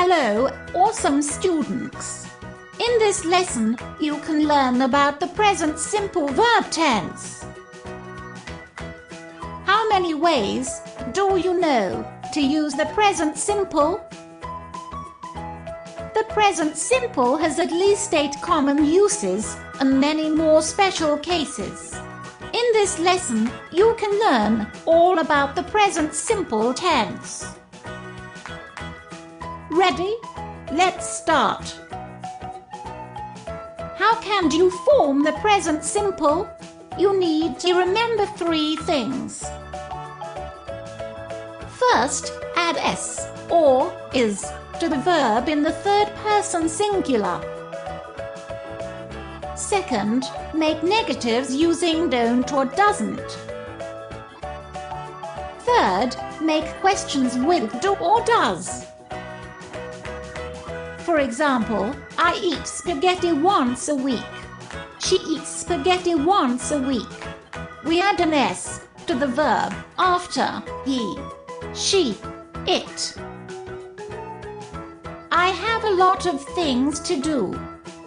Hello, awesome students! In this lesson, you can learn about the present simple verb tense. How many ways do you know to use the present simple? The present simple has at least 8 common uses and many more special cases. In this lesson, you can learn all about the present simple tense. Ready? Let's start. How can you form the present simple? You need to remember 3 things. First, add s or is to the verb in the third person singular. Second, make negatives using don't or doesn't. Third, make questions with do or does. For example, I eat spaghetti once a week. She eats spaghetti once a week. We add an s to the verb after he, she, it. I have a lot of things to do.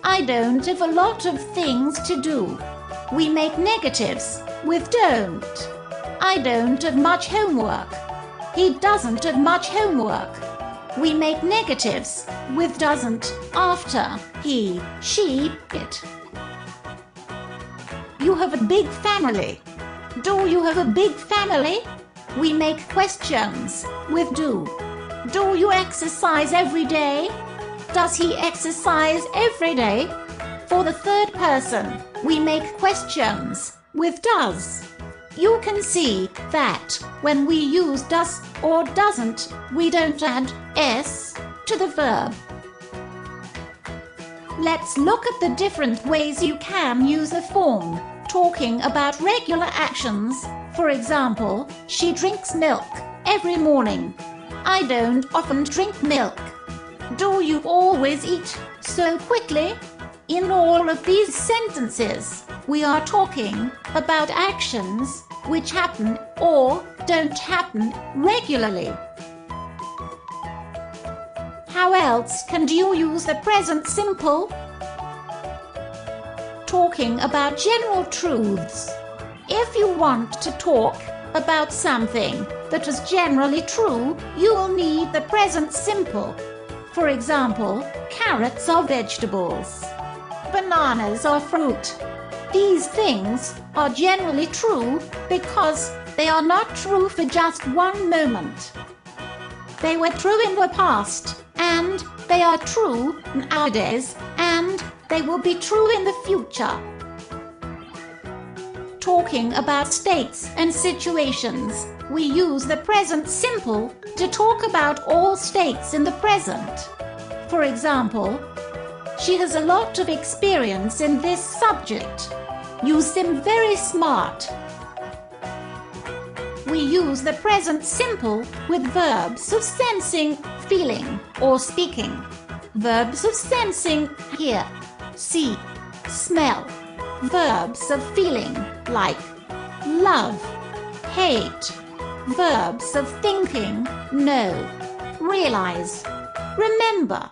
I don't have a lot of things to do. We make negatives with don't. I don't have much homework. He doesn't have much homework. We make negatives with doesn't after he, she, it. You have a big family. Do you have a big family? We make questions with do. Do you exercise every day? Does he exercise every day? For the third person, we make questions with does. You can see that when we use does or doesn't, we don't add s to the verb. Let's look at the different ways you can use the form, talking about regular actions. For example, she drinks milk every morning. I don't often drink milk. Do you always eat so quickly? In all of these sentences, we are talking about actions which happen or don't happen regularly. How else can you use the present simple? Talking about general truths. If you want to talk about something that is generally true, you will need the present simple. For example, carrots are vegetables. Bananas are fruit. These things are generally true because they are not true for just one moment. They were true in the past, and they are true nowadays, and they will be true in the future. Talking about states and situations, we use the present simple to talk about all states in the present. For example, she has a lot of experience in this subject. You seem very smart. We use the present simple with verbs of sensing, feeling, or speaking. Verbs of sensing, hear, see, smell. Verbs of feeling, like love, hate. Verbs of thinking, know, realize, remember.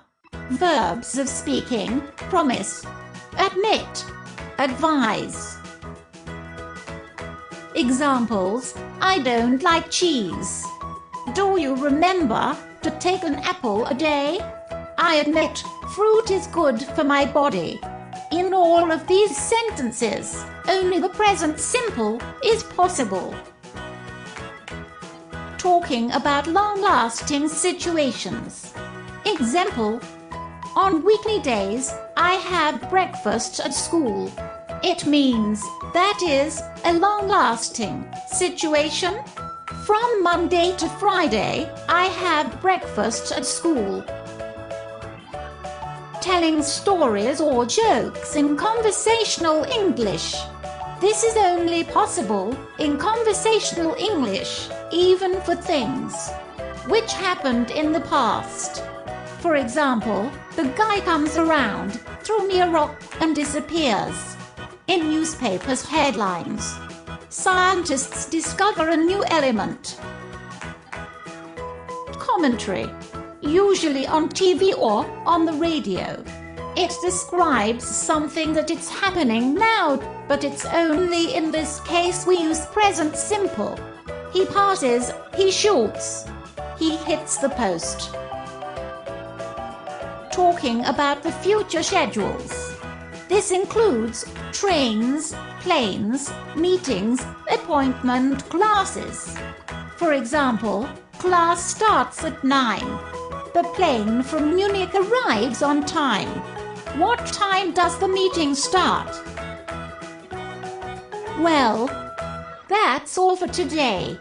Verbs of speaking, promise, admit, advise. Examples: I don't like cheese. Do you remember to take an apple a day? I admit fruit is good for my body. In all of these sentences, only the present simple is possible. Talking about long-lasting situations. Example: on weekly days, I have breakfast at school. It means that is a long-lasting situation. From Monday to Friday, I have breakfast at school. Telling stories or jokes in conversational English. This is only possible in conversational English, even for things which happened in the past. For example, the guy comes around, threw me a rock, and disappears. In newspapers' headlines, scientists discover a new element. Commentary. usually on TV or on the radio. It describes something that it's happening now, but it's only in this case we use present simple. He passes, he shoots, he hits the post. Talking about the future schedules. This includes trains, planes, meetings, appointment, classes. For example, class starts at 9. The plane from Munich arrives on time. What time does the meeting start? Well, that's all for today.